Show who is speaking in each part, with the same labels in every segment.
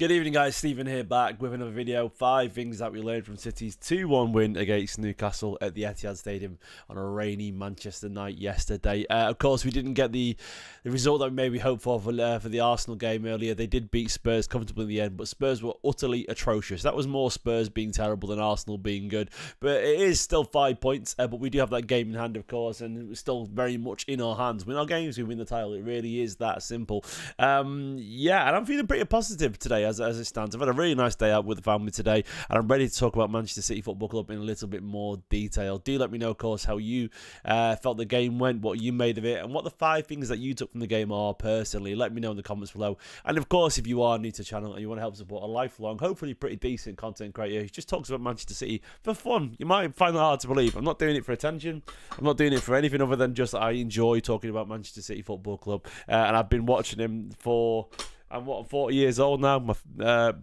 Speaker 1: Good evening, guys. Stephen here, back with another video. 5 things that we learned from City's 2-1 win against Newcastle at the Etihad Stadium on a rainy Manchester night yesterday. Of course, we didn't get the result that we maybe hoped for the Arsenal game earlier. They did beat Spurs comfortably in the end, but Spurs were utterly atrocious. That was more Spurs being terrible than Arsenal being good. But it is still 5 points, but we do have that game in hand, of course, and it's still very much in our hands. Win our games, we win the title. It really is that simple. Yeah, and I'm feeling pretty positive today as it stands. I've had a really nice day out with the family today, and I'm ready to talk about Manchester City Football Club in a little bit more detail. Do let me know, of course, how you felt the game went, what you made of it, and what the 5 things that you took from the game are personally. Let me know in the comments below. And of course, if you are new to the channel and you want to help support a lifelong, hopefully pretty decent content creator who just talks about Manchester City for fun, you might find that hard to believe. I'm not doing it for attention. I'm not doing it for anything other than just I enjoy talking about Manchester City Football Club, and I've been watching him for... I'm 40 years old now,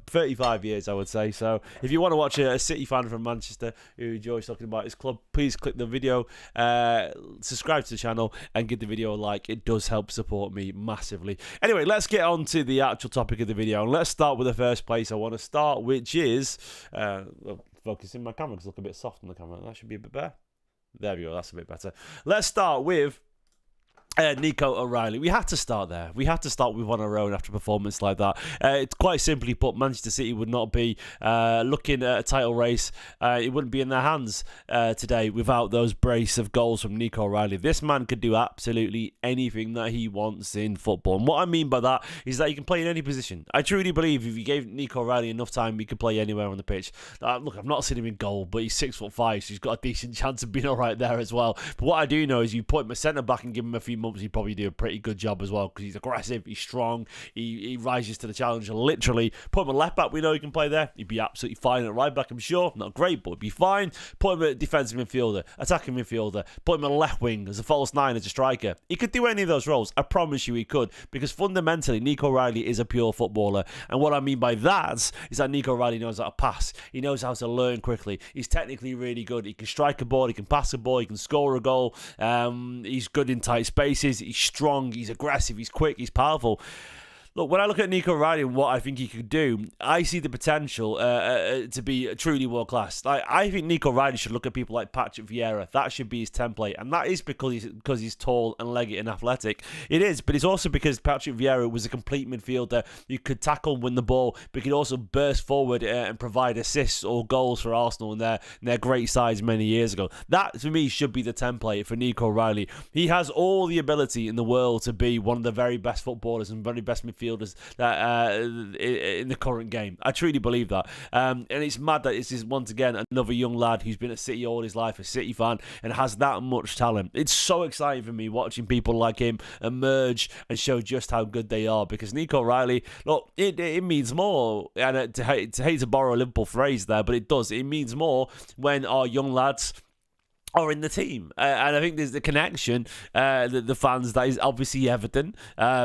Speaker 1: 35 years I would say. So if you want to watch a City fan from Manchester who enjoys talking about his club, please click the video, subscribe to the channel and give the video a like. It does help support me massively. Anyway, let's get on to the actual topic of the video, and let's start with the first place I want to start, which is focusing my camera because I look a bit soft on the camera. That should be a bit better. There we go, that's a bit better. Let's start with Nico O'Reilly. We had to start there. We had to start with one of our own after a performance like that. It's quite simply put, Manchester City would not be looking at a title race. It wouldn't be in their hands today without those brace of goals from Nico O'Reilly. This man could do absolutely anything that he wants in football. And what I mean by that is that he can play in any position. I truly believe if you gave Nico O'Reilly enough time, he could play anywhere on the pitch. Look, I've not seen him in goal, but he's 6'5", so he's got a decent chance of being all right there as well. But what I do know is you put him a centre-back and give him a few months, he'd probably do a pretty good job as well because he's aggressive, he's strong, he rises to the challenge. Literally, put him a left back, we know he can play there, he'd be absolutely fine at right back, I'm sure. Not great, but he'd be fine. Put him at defensive midfielder, attacking midfielder, put him on a left wing as a false 9, as a striker. He could do any of those roles, I promise you he could, because fundamentally Nico O'Reilly is a pure footballer. And what I mean by that is that Nico O'Reilly knows how to pass, he knows how to learn quickly, he's technically really good, he can strike a ball, he can pass a ball, he can score a goal, he's good in tight spaces, he's strong, he's aggressive, he's quick, he's powerful. Look, when I look at Nico O'Reilly and what I think he could do, I see the potential to be truly world-class. I think Nico O'Reilly should look at people like Patrick Vieira. That should be his template. And that is because he's tall and leggy and athletic. It is, but it's also because Patrick Vieira was a complete midfielder who could tackle, win the ball, but could also burst forward and provide assists or goals for Arsenal in their great sides many years ago. That, for me, should be the template for Nico O'Reilly. He has all the ability in the world to be one of the very best footballers and very best midfielders that in the current game. I truly believe that, and it's mad that this is once again another young lad who's been at City all his life, a City fan, and has that much talent. It's so exciting for me watching people like him emerge and show just how good they are, because Nico O'Reilly, look, it means more, and to hate to borrow a Liverpool phrase there, but it does, it means more when our young lads are in the team, and I think there's the connection, the fans, that is obviously evident,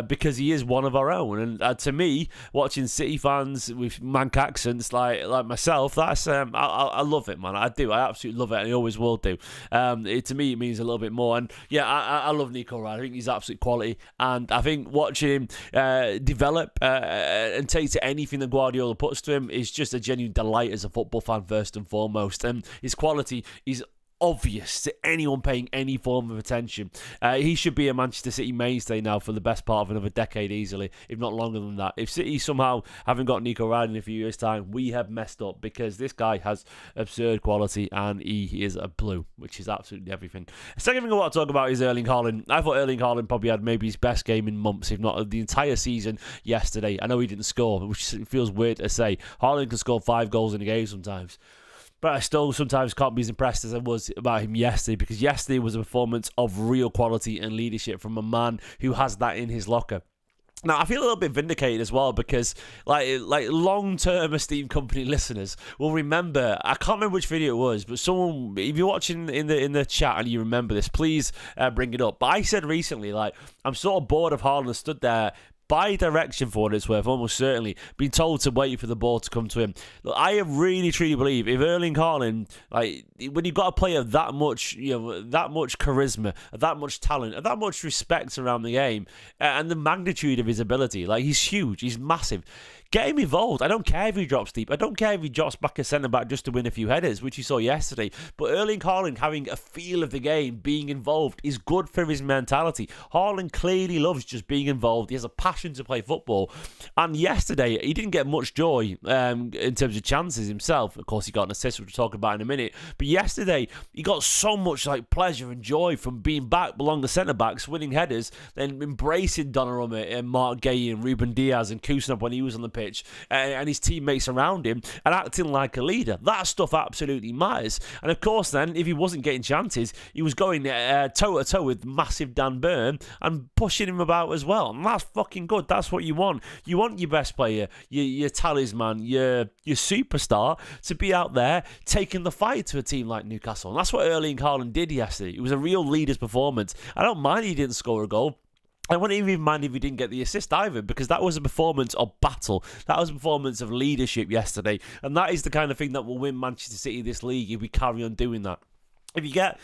Speaker 1: because he is one of our own. And to me, watching City fans with Manc accents like myself, that's I love it, man. I do, I absolutely love it, and I always will do. To me, it means a little bit more. And yeah, I love Nico O'Reilly. I think he's absolute quality, and I think watching him develop and take to anything that Guardiola puts to him is just a genuine delight as a football fan, first and foremost. And his quality is obvious to anyone paying any form of attention. He should be a Manchester City mainstay now for the best part of another decade easily, if not longer than that. If City somehow haven't got Nico O'Reilly in a few years' time, we have messed up, because this guy has absurd quality and he is a blue, which is absolutely everything. The second thing I want to talk about is Erling Haaland. I thought Erling Haaland probably had maybe his best game in months, if not the entire season yesterday. I know he didn't score, which feels weird to say. Haaland can score 5 goals in a game sometimes, but I still sometimes can't be as impressed as I was about him yesterday, because yesterday was a performance of real quality and leadership from a man who has that in his locker. Now, I feel a little bit vindicated as well, because like long-term Esteemed Kompany listeners will remember, I can't remember which video it was, but someone, if you're watching in the chat and you remember this, please bring it up. But I said recently, like, I'm sort of bored of Haaland stood there by direction, for what it's worth, almost certainly, been told to wait for the ball to come to him. Look, I really, truly believe if Erling Haaland, like, when you've got a player that much, that much charisma, that much talent, that much respect around the game, and the magnitude of his ability, like, he's huge, he's massive. Get him involved. I don't care if he drops deep. I don't care if he drops back a centre-back just to win a few headers, which you saw yesterday. But Erling Haaland having a feel of the game, being involved, is good for his mentality. Haaland clearly loves just being involved. He has a passion to play football. And yesterday, he didn't get much joy in terms of chances himself. Of course, he got an assist, which we'll talk about in a minute. But yesterday, he got so much pleasure and joy from being back along the centre-backs, winning headers, then embracing Donnarumma and Mark Gay and Ruben Diaz and Khusanov when he was on the pitch, and his teammates around him, and acting like a leader. That stuff absolutely matters. And of course then, if he wasn't getting chances, he was going toe-to-toe with massive Dan Burn and pushing him about as well. And that's fucking good. That's what you want. You want your best player, your talisman, your superstar to be out there taking the fight to a team like Newcastle. And that's what Erling Haaland did yesterday. It was a real leader's performance. I don't mind he didn't score a goal. I wouldn't even mind if he didn't get the assist either, because that was a performance of battle. That was a performance of leadership yesterday. And that is the kind of thing that will win Manchester City this league if we carry on doing that. If you get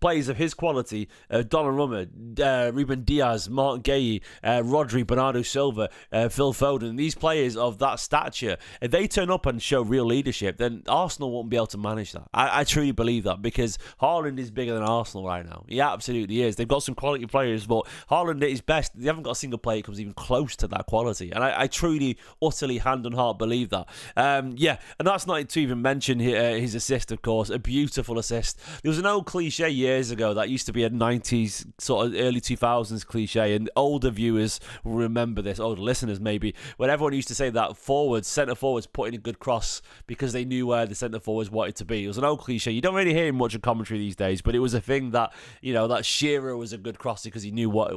Speaker 1: players of his quality, Donnarumma, Ruben Diaz, Mark Gay, Rodri, Bernardo Silva, Phil Foden, these players of that stature, if they turn up and show real leadership, then Arsenal won't be able to manage that. I truly believe that, because Haaland is bigger than Arsenal right now. He absolutely is. They've got some quality players, but Haaland at his best, they haven't got a single player that comes even close to that quality. And I truly, utterly, hand on heart believe that. And that's not to even mention his assist, of course, a beautiful assist. There was an old cliche years ago that used to be a 90s, sort of early 2000s cliche, and older viewers will remember this, older listeners maybe, when everyone used to say that centre forwards put in a good cross because they knew where the centre forwards wanted to be. It was an old cliche. You don't really hear much in commentary these days, but it was a thing that, that Shearer was a good crosser because he knew where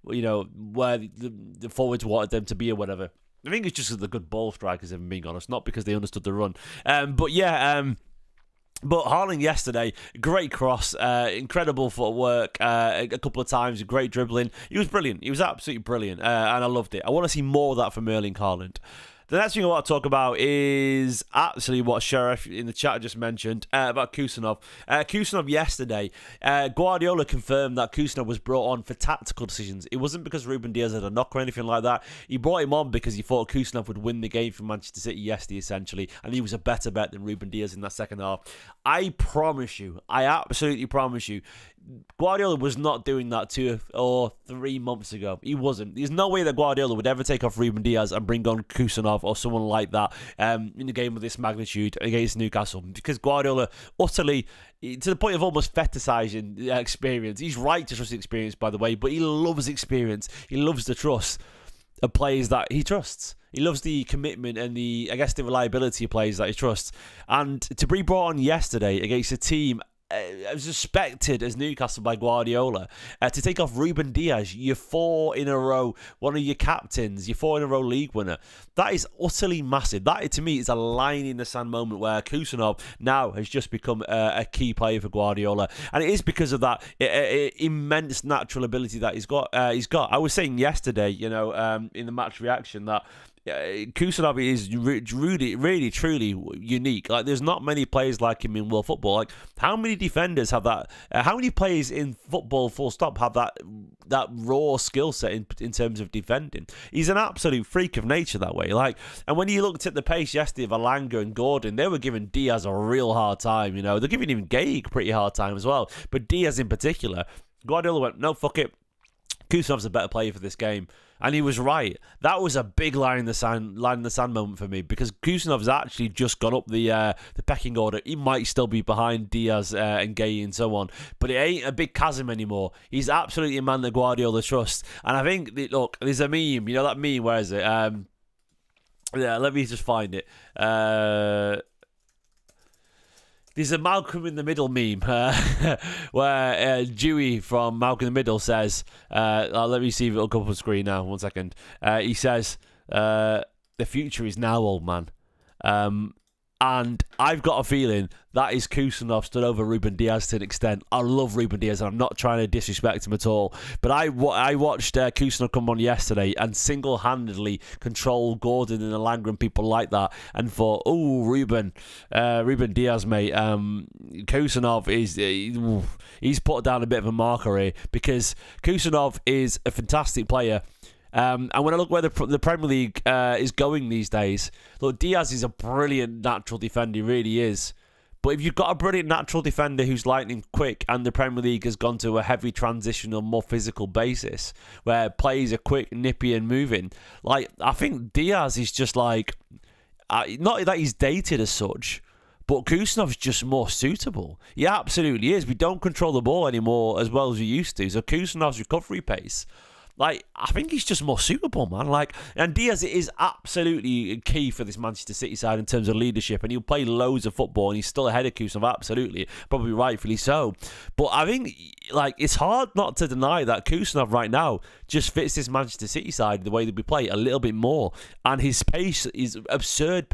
Speaker 1: the forwards wanted them to be or whatever. I think it's just because they're good ball strikers, if I'm being honest, not because they understood the run. But Haaland yesterday, great cross, incredible footwork, a couple of times, great dribbling. He was brilliant. He was absolutely brilliant, and I loved it. I want to see more of that from Erling Haaland. The next thing I want to talk about is actually what Sheriff in the chat just mentioned about Khusanov. Khusanov yesterday, Guardiola confirmed that Khusanov was brought on for tactical decisions. It wasn't because Ruben Diaz had a knock or anything like that. He brought him on because he thought Khusanov would win the game for Manchester City yesterday, essentially, and he was a better bet than Ruben Diaz in that second half. I absolutely promise you, Guardiola was not doing that 2 or 3 months ago. He wasn't. There's no way that Guardiola would ever take off Ruben Diaz and bring on Khusanov or someone like that in a game of this magnitude against Newcastle, because Guardiola utterly, to the point of almost fetishizing experience. He's right to trust experience, by the way, but he loves experience. He loves the trust of players that he trusts. He loves the commitment and the reliability of players that he trusts. And to be brought on yesterday against a team as respected as Newcastle by Guardiola, to take off Ruben Diaz, your 4 in a row, one of your captains, your 4 in a row league winner, that is utterly massive. That, to me, is a line in the sand moment where Khusanov now has just become a key player for Guardiola, and it is because of that immense natural ability that he's got. I was saying yesterday, in the match reaction, that Khusanov is really, truly unique. Like, there's not many players like him in world football. Like, how many defenders have that? How many players in football, full stop, have that raw skill set in terms of defending? He's an absolute freak of nature that way. Like, and when you looked at the pace yesterday of Alanga and Gordon, they were giving Diaz a real hard time. They're giving even Gay a pretty hard time as well. But Diaz in particular, Guardiola went, no, fuck it. Khusanov's a better player for this game. And he was right. That was a big line in the sand moment for me, because Khusanov's actually just gone up the pecking order. He might still be behind Diaz and Gay and so on, but it ain't a big chasm anymore. He's absolutely a man that Guardiola trusts. And I think, look, there's a meme. You know that meme? Where is it? Let me just find it. There's a Malcolm in the Middle meme where Dewey from Malcolm in the Middle says, let me see if it'll come up on screen now, 1 second. He says, the future is now, old man. And I've got a feeling that is Khusanov stood over Ruben Diaz to an extent. I love Ruben Diaz, and I'm not trying to disrespect him at all. But I watched Khusanov come on yesterday and single-handedly control Gordon and Alanga and people like that, and thought, Ruben Diaz, mate. Khusanov he's put down a bit of a marker here, because Khusanov is a fantastic player. And when I look where the Premier League is going these days, look, Diaz is a brilliant natural defender, he really is. But if you've got a brilliant natural defender who's lightning quick and the Premier League has gone to a heavy transitional, more physical basis where plays are quick, nippy and moving, like, I think Diaz is just like, not that he's dated as such, but Khusanov's just more suitable. He absolutely is. We don't control the ball anymore as well as we used to. So Khusanov's recovery pace, like, I think he's just more suitable, man. Like, and Diaz is absolutely key for this Manchester City side in terms of leadership, and he'll play loads of football, and he's still ahead of Khusanov, absolutely, probably rightfully so. But I think, like, it's hard not to deny that Khusanov right now just fits this Manchester City side the way that we play a little bit more, and his pace is absurd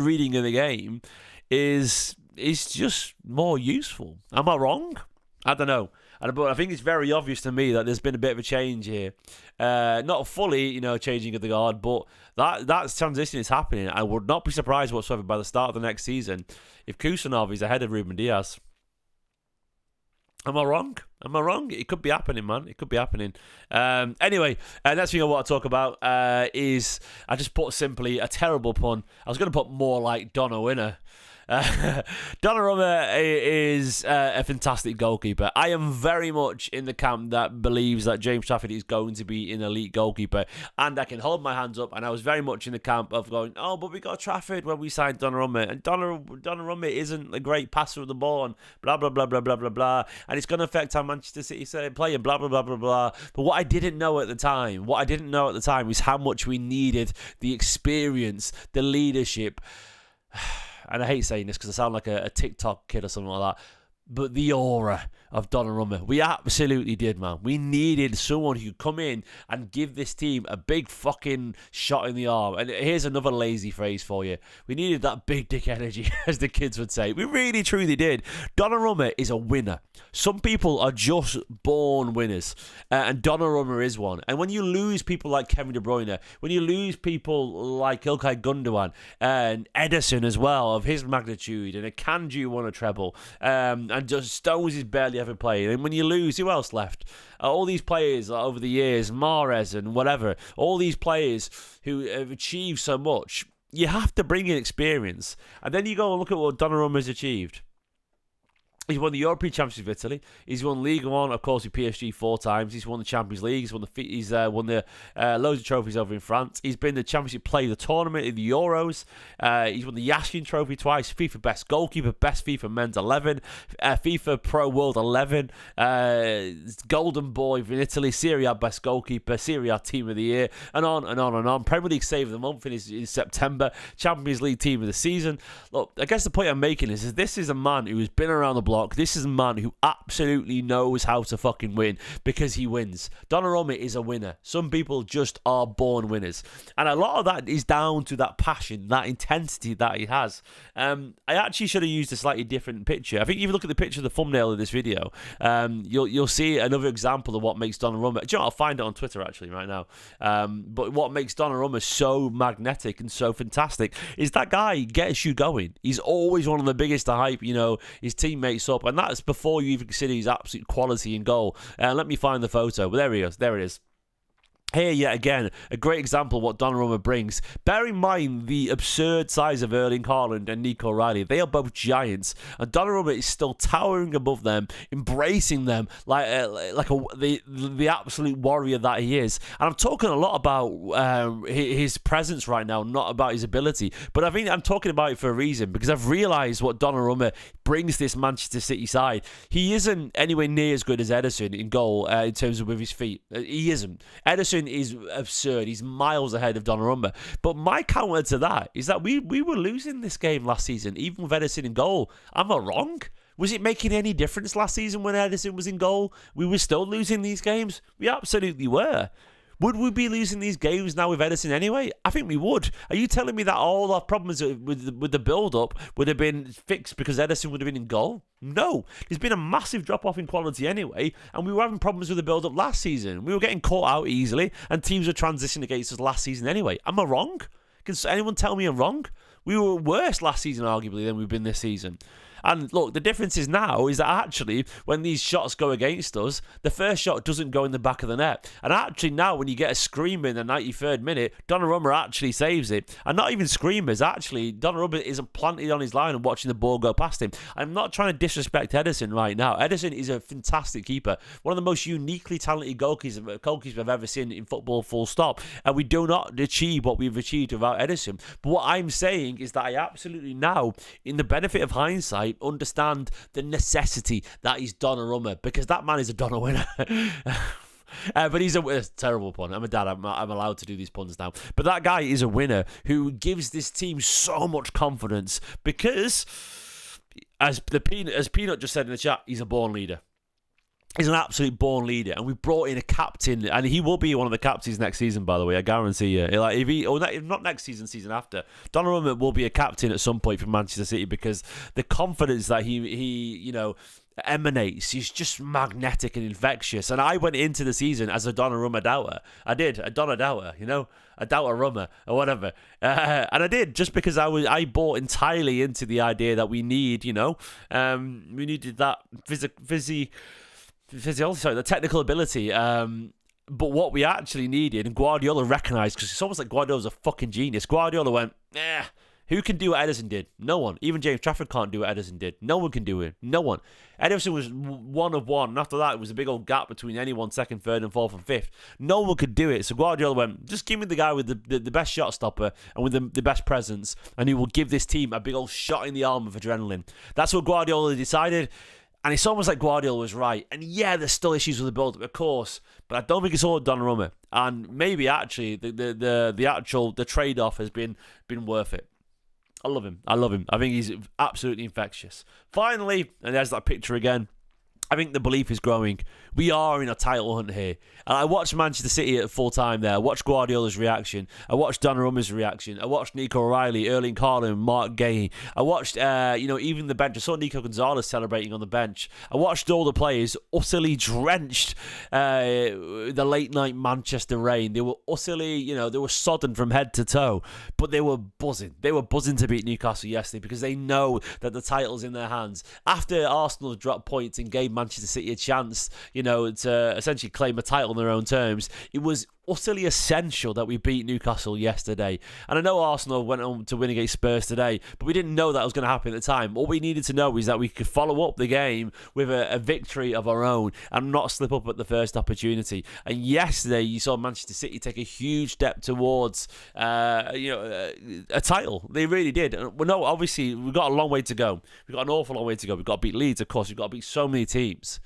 Speaker 1: reading of the game is just more useful. Am I wrong? I don't know. But I think it's very obvious to me that there's been a bit of a change here. Not fully, changing of the guard, but that transition is happening. I would not be surprised whatsoever by the start of the next season if Khusanov is ahead of Ruben Diaz. Am I wrong? It could be happening, man. It could be happening. Anyway, next thing I want to talk about is, I just put simply a terrible pun. I was going to put more like Donna Winner. Donnarumma is a fantastic goalkeeper. I am very much in the camp that believes that James Trafford is going to be an elite goalkeeper, and I can hold my hands up, and I was very much in the camp of going, oh, but we got Trafford when we signed Donnarumma, and Donnarumma isn't a great passer of the ball, and blah, blah, blah, blah, blah, blah, blah, and it's going to affect how Manchester City play, and blah, blah, blah, blah, blah. But what I didn't know at the time is how much we needed the experience, the leadership, and I hate saying this because I sound like a TikTok kid or something like that, but the aura of Donnarumma. We absolutely did, man. We needed someone who could come in and give this team a big fucking shot in the arm. And here's another lazy phrase for you. We needed that big dick energy, as the kids would say. We really, truly did. Donnarumma is a winner. Some people are just born winners, and Donnarumma is one. And when you lose people like Kevin De Bruyne, when you lose people like Ilkay Gundogan, and Ederson as well, of his magnitude, and Akanji won a treble, and just Stones is barely ever played. And when you lose, who else left? All these players over the years, Mahrez and whatever, all these players who have achieved so much, you have to bring in experience. And then you go and look at what Donnarumma has achieved. He's won the European Championship with Italy. He's won Ligue 1, of course, with PSG 4 times. He's won the Champions League. He's won the loads of trophies over in France. He's been the Championship Player of the Tournament in the Euros. He's won the Yashin Trophy twice. FIFA Best Goalkeeper, Best FIFA Men's 11, FIFA Pro World 11, Golden Boy in Italy, Serie A Best Goalkeeper, Serie A Team of the Year, and on and on and on. Premier League Save of the Month in September. Champions League Team of the Season. Look, I guess the point I'm making is this is a man who has been around the block. This is a man who absolutely knows how to fucking win because he wins. Donnarumma is a winner. Some people just are born winners. And a lot of that is down to that passion, that intensity that he has. I actually should have used a slightly different picture. I think if you look at the picture of the thumbnail of this video, you'll see another example of what makes Donnarumma... Do you know what? I'll find it on Twitter actually right now. But what makes Donnarumma so magnetic and so fantastic is that guy gets you going. He's always one of the biggest to hype, his teammates up, and that's before you even consider his absolute quality in goal. Let me find the photo. But there he is. There it is. Here, yet again, a great example of what Donnarumma brings. Bear in mind the absurd size of Erling Haaland and Nico O'Reilly. They are both giants, and Donnarumma is still towering above them, embracing them like the absolute warrior that he is. And I'm talking a lot about his presence right now, not about his ability. But I think I'm talking about it for a reason, because I've realised what Donnarumma brings this Manchester City side. He isn't anywhere near as good as Ederson in goal in terms of with his feet. He isn't. Ederson is absurd. He's miles ahead of Donnarumma. But my counter to that is that we were losing this game last season, even with Ederson in goal. Am I wrong? Was it making any difference last season when Ederson was in goal? We were still losing these games? We absolutely were. Would we be losing these games now with Ederson anyway? I think we would. Are you telling me that all our problems with the build-up would have been fixed because Ederson would have been in goal? No. There's been a massive drop-off in quality anyway, and we were having problems with the build-up last season. We were getting caught out easily, and teams were transitioning against us last season anyway. Am I wrong? Can anyone tell me I'm wrong? We were worse last season, arguably, than we've been this season. And look, the difference is now is that actually when these shots go against us, the first shot doesn't go in the back of the net. And actually now when you get a screamer in the 93rd minute, Donnarumma actually saves it. And not even screamers, actually, Donnarumma isn't planted on his line and watching the ball go past him. I'm not trying to disrespect Ederson right now. Ederson is a fantastic keeper. One of the most uniquely talented goalkeepers I've ever seen in football, full stop. And we do not achieve what we've achieved without Ederson. But what I'm saying is that I absolutely now, in the benefit of hindsight, understand the necessity that is Donnarumma, because that man is a Donna winner. But he's a terrible pun. I'm a dad. I'm allowed to do these puns now. But that guy is a winner who gives this team so much confidence because, as Peanut just said in the chat, he's a born leader. He's an absolute born leader, and we brought in a captain, and he will be one of the captains next season. By the way, I guarantee you. Like if not next season, season after, Donnarumma will be a captain at some point for Manchester City because the confidence that he emanates is just magnetic and infectious. And I went into the season as a Donnarumma doubter. I did, a Donna doubter, a doubter-rummer or whatever. And I did just because I bought entirely into the idea that we need, we needed that the technical ability. But what we actually needed, and Guardiola recognised, because it's almost like Guardiola's a fucking genius. Guardiola went, who can do what Ederson did? No one. Even James Trafford can't do what Ederson did. No one can do it. No one. Ederson was one of one. And after that, it was a big old gap between anyone second, third, and fourth and fifth. No one could do it. So Guardiola went, just give me the guy with the best shot stopper and with the best presence, and he will give this team a big old shot in the arm of adrenaline. That's what Guardiola decided. And it's almost like Guardiola was right. And yeah, there's still issues with the build-up, of course. But I don't think it's all Donnarumma. And maybe actually the trade-off has been worth it. I love him. I think he's absolutely infectious. Finally, and there's that picture again, I think the belief is growing. We are in a title hunt here. And I watched Manchester City at full time there. I watched Guardiola's reaction. I watched Donnarumma's reaction. I watched Nico O'Reilly, Erling Haaland, Mark Gay. I watched, even the bench. I saw Nico Gonzalez celebrating on the bench. I watched all the players utterly drenched the late night Manchester rain. They were utterly, they were sodden from head to toe. But they were buzzing. They were buzzing to beat Newcastle yesterday because they know that the title's in their hands. After Arsenal dropped points and gave Manchester City a chance, to essentially claim a title on their own terms, it was utterly essential that we beat Newcastle yesterday. And I know Arsenal went on to win against Spurs today, but we didn't know that was going to happen at the time. All we needed to know is that we could follow up the game with a victory of our own and not slip up at the first opportunity. And yesterday, you saw Manchester City take a huge step towards a title. They really did. Well, no, obviously, we've got a long way to go. We've got an awful long way to go. We've got to beat Leeds, of course. We've got to beat so many teams.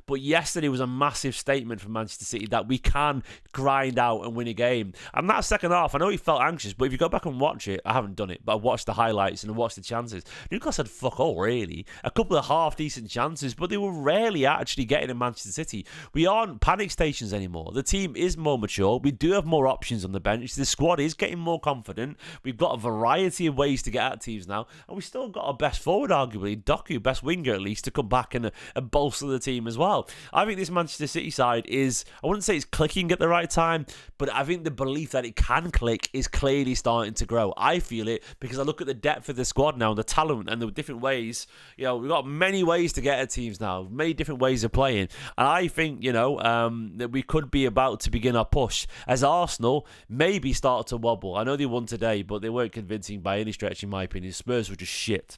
Speaker 1: But yesterday was a massive statement from Manchester City that we can grind out and win a game. And that second half, I know he felt anxious, but if you go back and watch it, I haven't done it, but I watched the highlights and I watched the chances. Newcastle had fuck all, really. A couple of half-decent chances, but they were rarely actually getting in Manchester City. We aren't panic stations anymore. The team is more mature. We do have more options on the bench. The squad is getting more confident. We've got a variety of ways to get at teams now. And we've still got our best forward, arguably, Doku, best winger at least, to come back and bolster the team as well. I think this Manchester City side is, I wouldn't say it's clicking at the right time, but I think the belief that it can click is clearly starting to grow. I feel it because I look at the depth of the squad now, the talent and the different ways. We've got many ways to get at teams now, many different ways of playing. And I think, that we could be about to begin our push as Arsenal maybe start to wobble. I know they won today, but they weren't convincing by any stretch in my opinion. Spurs were just shit.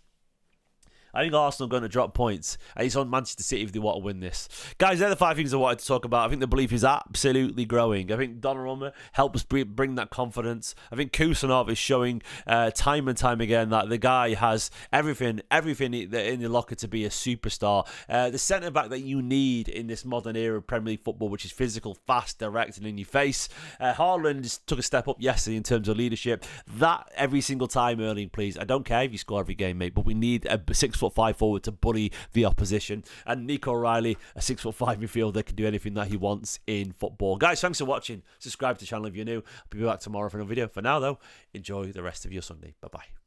Speaker 1: I think Arsenal are going to drop points, and it's on Manchester City if they want to win this. Guys, they're the 5 things I wanted to talk about. I think the belief is absolutely growing. I think Donnarumma helps bring that confidence. I think Khusanov is showing time and time again that the guy has everything in the locker to be a superstar. The centre-back that you need in this modern era of Premier League football, which is physical, fast, direct, and in your face. Haaland just took a step up yesterday in terms of leadership. That every single time, Erling, please. I don't care if you score every game, mate, but we need a 6'5" forward to bully the opposition. And Nico O'Reilly, a 6'5" midfielder, can do anything that he wants in football. Guys, thanks for watching. Subscribe to the channel if you're new. I'll be back tomorrow for another video. For now, though, enjoy the rest of your Sunday. Bye-bye.